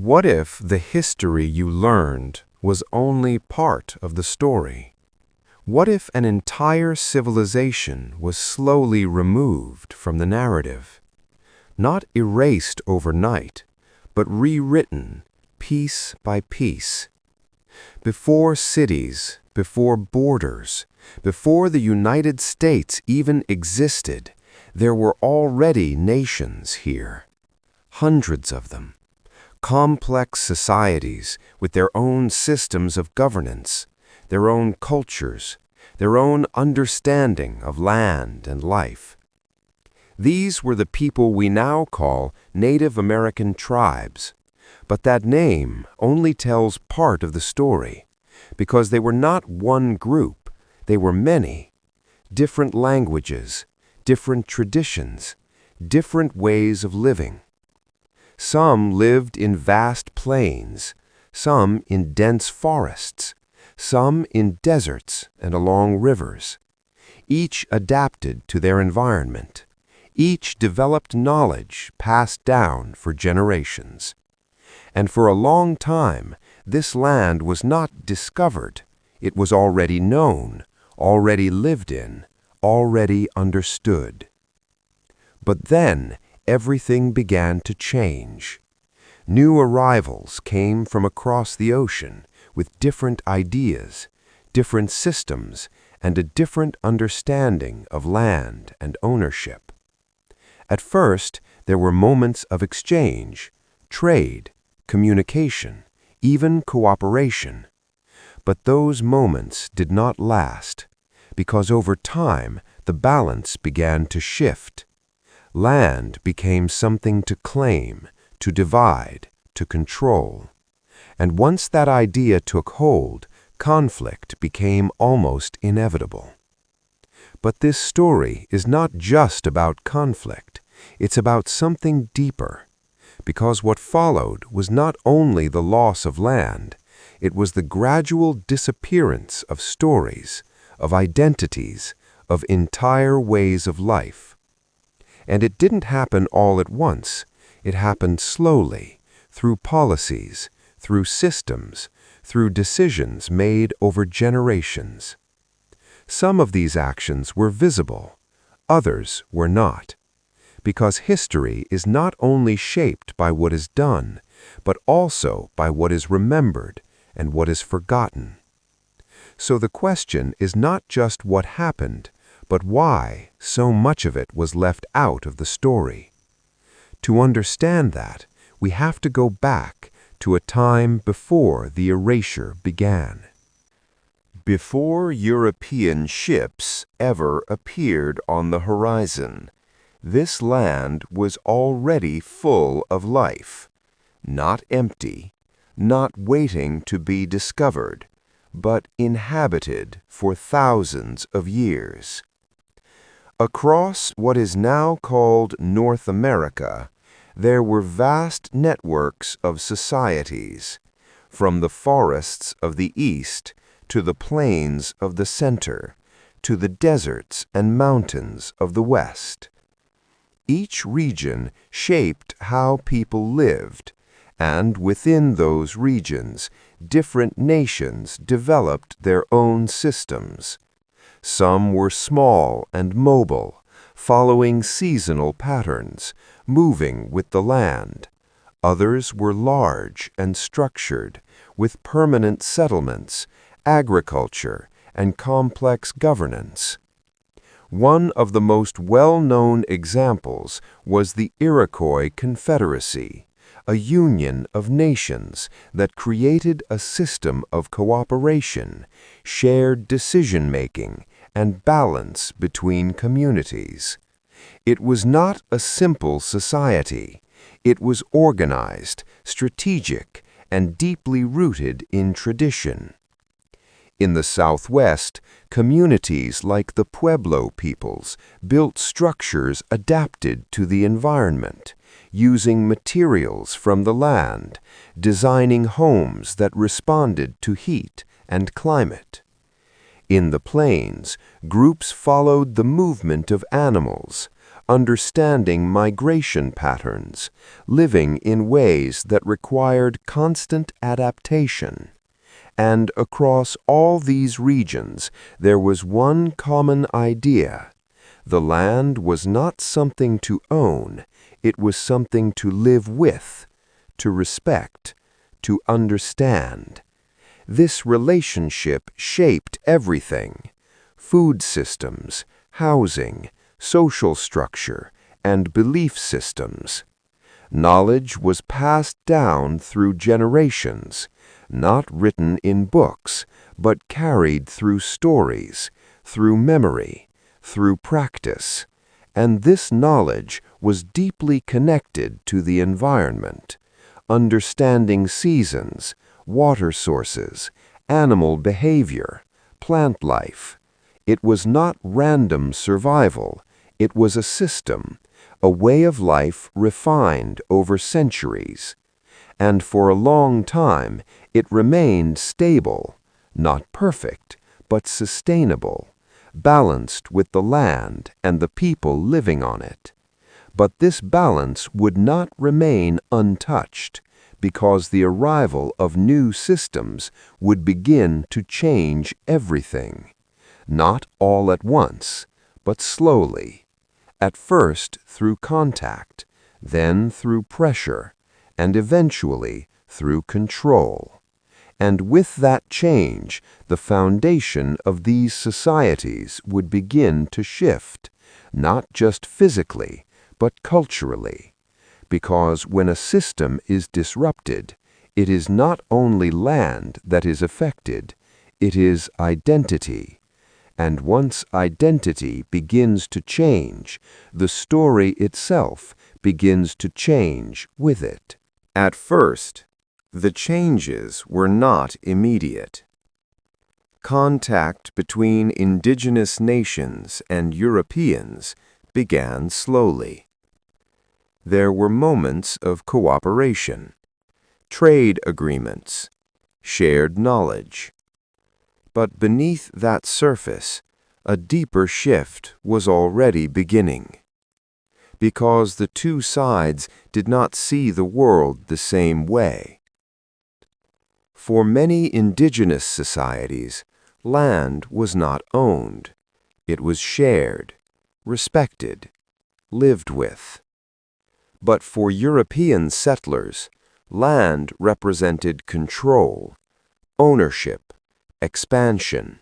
What if the history you learned was only part of the story? What if an entire civilization was slowly removed from the narrative? Not erased overnight, but rewritten piece by piece. Before cities, before borders, before the United States even existed, there were already nations here. Hundreds of them. Complex societies with their own systems of governance, their own cultures, their own understanding of land and life. These were the people we now call Native American tribes, but that name only tells part of the story, because they were not one group, they were many. Different languages, different traditions, different ways of living. Some lived in vast plains, some in dense forests, some in deserts and along rivers. Each adapted to their environment. Each developed knowledge passed down for generations. And for a long time, this land was not discovered. It was already known, already lived in, already understood. But then, everything began to change. New arrivals came from across the ocean with different ideas, different systems, and a different understanding of land and ownership. At first, there were moments of exchange, trade, communication, even cooperation. But those moments did not last, because over time the balance began to shift. Land became something to claim, to divide, to control. And once that idea took hold, conflict became almost inevitable. But this story is not just about conflict, it's about something deeper. Because what followed was not only the loss of land, it was the gradual disappearance of stories, of identities, of entire ways of life. And it didn't happen all at once. It happened slowly, through policies, through systems, through decisions made over generations. Some of these actions were visible, others were not. Because history is not only shaped by what is done, but also by what is remembered and what is forgotten. So the question is not just what happened, but why so much of it was left out of the story. To understand that, we have to go back to a time before the erasure began. Before European ships ever appeared on the horizon, this land was already full of life, not empty, not waiting to be discovered, but inhabited for thousands of years. Across what is now called North America, there were vast networks of societies, from the forests of the east to the plains of the center, to the deserts and mountains of the west. Each region shaped how people lived, and within those regions, different nations developed their own systems. Some were small and mobile, following seasonal patterns, moving with the land. Others were large and structured, with permanent settlements, agriculture, and complex governance. One of the most well-known examples was the Iroquois Confederacy, a union of nations that created a system of cooperation, shared decision-making, and balance between communities. It was not a simple society. It was organized, strategic, and deeply rooted in tradition. In the Southwest, communities like the Pueblo peoples built structures adapted to the environment, using materials from the land, designing homes that responded to heat and climate. In the plains, groups followed the movement of animals, understanding migration patterns, living in ways that required constant adaptation. And across all these regions, there was one common idea. The land was not something to own, it was something to live with, to respect, to understand. This relationship shaped everything: food systems, housing, social structure, and belief systems. Knowledge was passed down through generations, not written in books, but carried through stories, through memory, through practice. And this knowledge was deeply connected to the environment, understanding seasons, water sources, animal behavior, plant life. It was not random survival, it was a system, a way of life refined over centuries. And for a long time, it remained stable, not perfect, but sustainable, balanced with the land and the people living on it. But this balance would not remain untouched, because the arrival of new systems would begin to change everything. Not all at once, but slowly. At first through contact, then through pressure, and eventually through control. And with that change, the foundation of these societies would begin to shift, not just physically, but culturally. Because when a system is disrupted, it is not only land that is affected, it is identity. And once identity begins to change, the story itself begins to change with it. At first, the changes were not immediate. Contact between indigenous nations and Europeans began slowly. There were moments of cooperation, trade agreements, shared knowledge. But beneath that surface, a deeper shift was already beginning. Because the two sides did not see the world the same way. For many indigenous societies, land was not owned. It was shared, respected, lived with. But for European settlers, land represented control, ownership, expansion.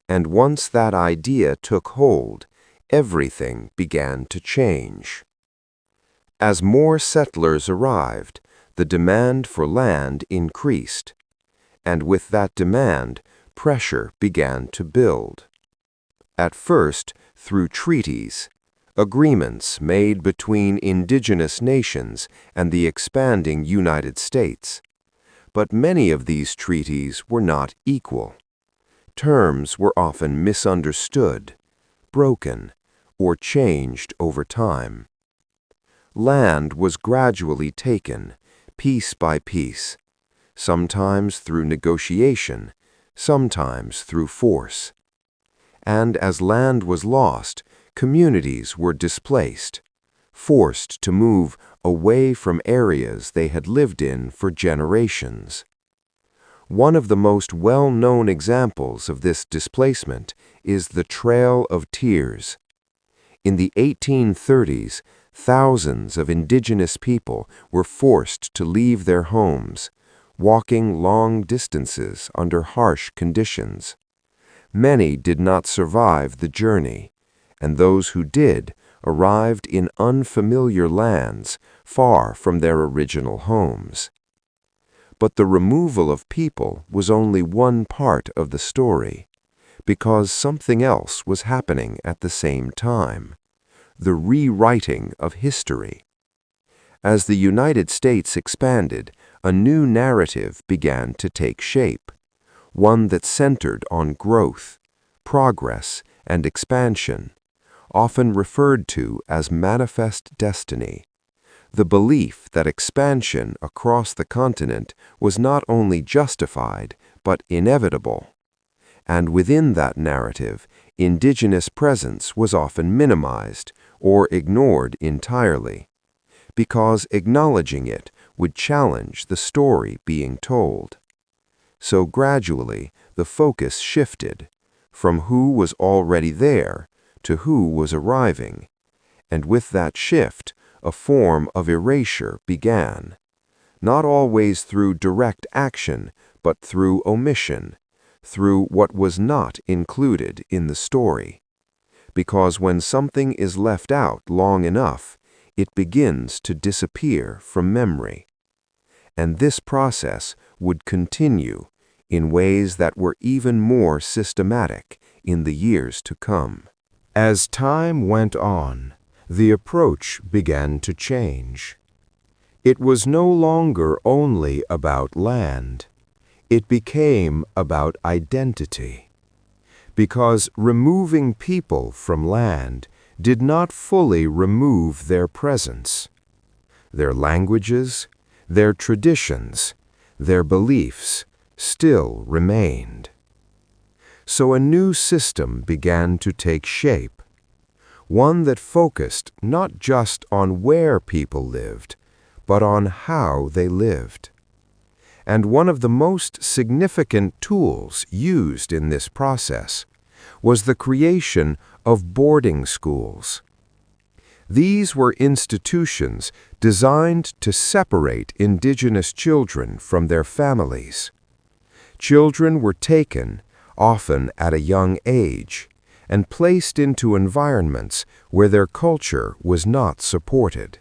And once that idea took hold, everything began to change. As more settlers arrived, the demand for land increased, and with that demand, pressure began to build. At first, through treaties, agreements made between indigenous nations and the expanding United States. But many of these treaties were not equal. Terms were often misunderstood, broken, or changed over time. Land was gradually taken, piece by piece, sometimes through negotiation, sometimes through force. And as land was lost, communities were displaced, forced to move away from areas they had lived in for generations. One of the most well-known examples of this displacement is the Trail of Tears. In the 1830s, thousands of indigenous people were forced to leave their homes, walking long distances under harsh conditions. Many did not survive the journey, and those who did arrived in unfamiliar lands far from their original homes. But the removal of people was only one part of the story, because something else was happening at the same time: the rewriting of history. As the United States expanded, a new narrative began to take shape, one that centered on growth, progress, and expansion, often referred to as manifest destiny. The belief that expansion across the continent was not only justified, but inevitable. And within that narrative, indigenous presence was often minimized or ignored entirely, because acknowledging it would challenge the story being told. So gradually, the focus shifted from who was already there to who was arriving, and with that shift, a form of erasure began, not always through direct action, but through omission, through what was not included in the story. Because when something is left out long enough, it begins to disappear from memory. And this process would continue in ways that were even more systematic in the years to come. As time went on, the approach began to change. It was no longer only about land. It became about identity. Because removing people from land did not fully remove their presence. Their languages, their traditions, their beliefs still remained. So a new system began to take shape, one that focused not just on where people lived, but on how they lived. And one of the most significant tools used in this process was the creation of boarding schools. These were institutions designed to separate Indigenous children from their families. Children were taken, often at a young age, and placed into environments where their culture was not supported.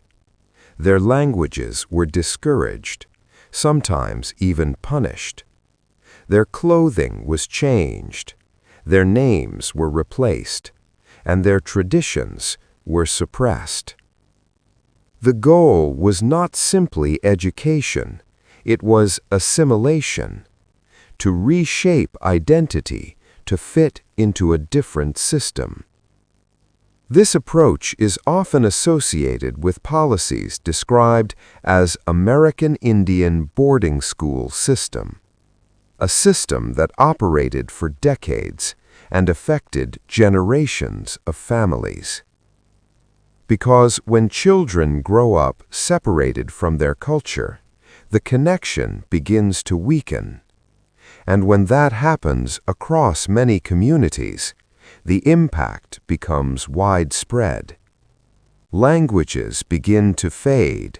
Their languages were discouraged, sometimes even punished. Their clothing was changed, their names were replaced, and their traditions were suppressed. The goal was not simply education, it was assimilation, to reshape identity to fit into a different system. This approach is often associated with policies described as American Indian boarding school system, a system that operated for decades and affected generations of families. Because when children grow up separated from their culture, the connection begins to weaken. And when that happens across many communities, the impact becomes widespread. Languages begin to fade.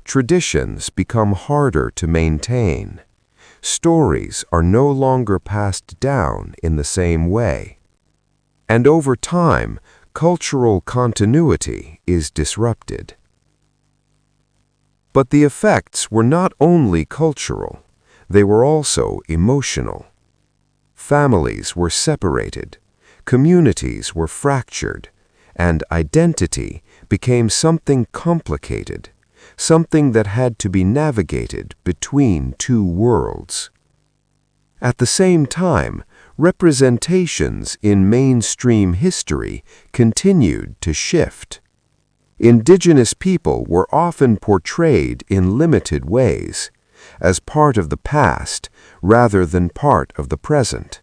Traditions become harder to maintain. Stories are no longer passed down in the same way. And over time, cultural continuity is disrupted. But the effects were not only cultural, they were also emotional. Families were separated, communities were fractured, and identity became something complicated, something that had to be navigated between two worlds. At the same time, representations in mainstream history continued to shift. Indigenous people were often portrayed in limited ways, as part of the past rather than part of the present.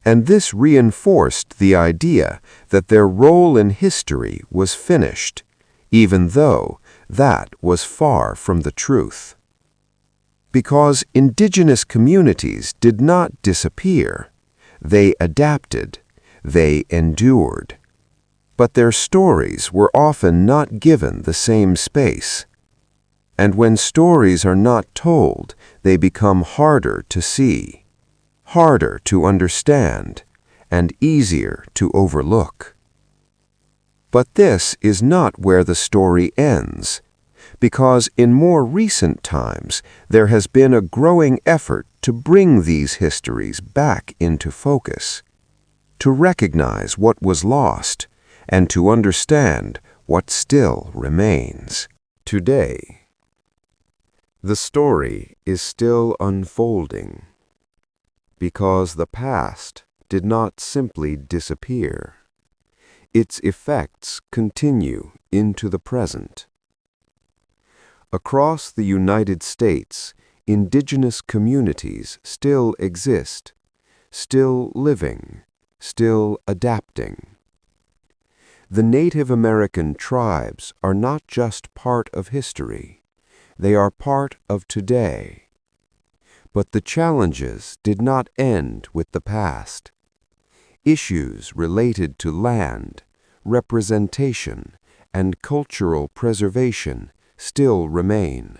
And this reinforced the idea that their role in history was finished, even though that was far from the truth. Because Indigenous communities did not disappear, they adapted, they endured. But their stories were often not given the same space. And when stories are not told, they become harder to see, harder to understand, and easier to overlook. But this is not where the story ends, because in more recent times there has been a growing effort to bring these histories back into focus, to recognize what was lost, and to understand what still remains. Today, the story is still unfolding, because the past did not simply disappear. Its effects continue into the present. Across the United States, Indigenous communities still exist, still living, still adapting. The Native American tribes are not just part of history, they are part of today. But the challenges did not end with the past. Issues related to land, representation, and cultural preservation still remain.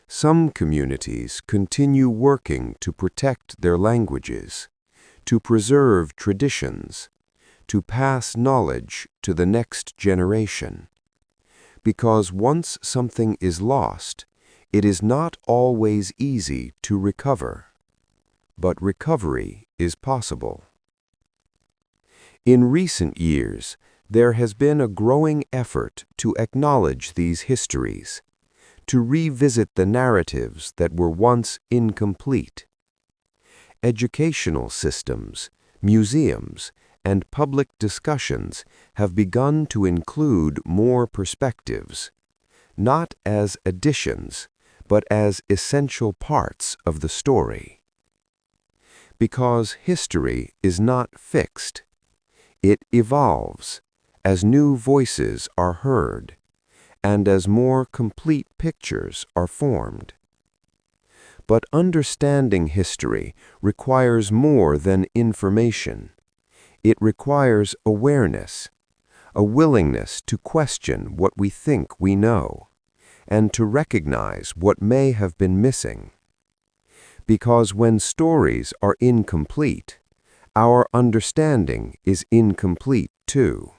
Some communities continue working to protect their languages, to preserve traditions, to pass knowledge to the next generation. Because once something is lost, it is not always easy to recover. But recovery is possible. In recent years, there has been a growing effort to acknowledge these histories, to revisit the narratives that were once incomplete. Educational systems, museums, and public discussions have begun to include more perspectives, not as additions, but as essential parts of the story. Because history is not fixed, it evolves as new voices are heard and as more complete pictures are formed. But understanding history requires more than information. It requires awareness, a willingness to question what we think we know, and to recognize what may have been missing. Because when stories are incomplete, our understanding is incomplete too.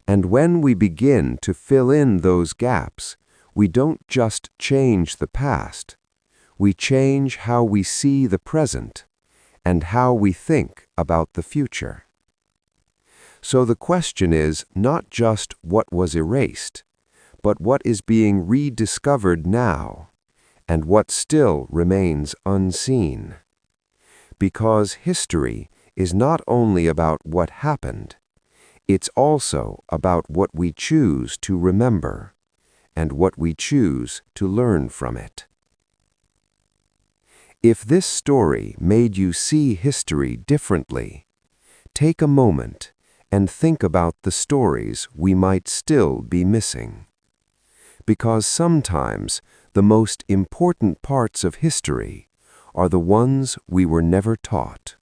And when we begin to fill in those gaps, we don't just change the past, we change how we see the present and how we think about the future. So the question is not just what was erased, but what is being rediscovered now, and what still remains unseen. Because history is not only about what happened, it's also about what we choose to remember and what we choose to learn from it. If this story made you see history differently, take a moment and think about the stories we might still be missing. Because sometimes the most important parts of history are the ones we were never taught.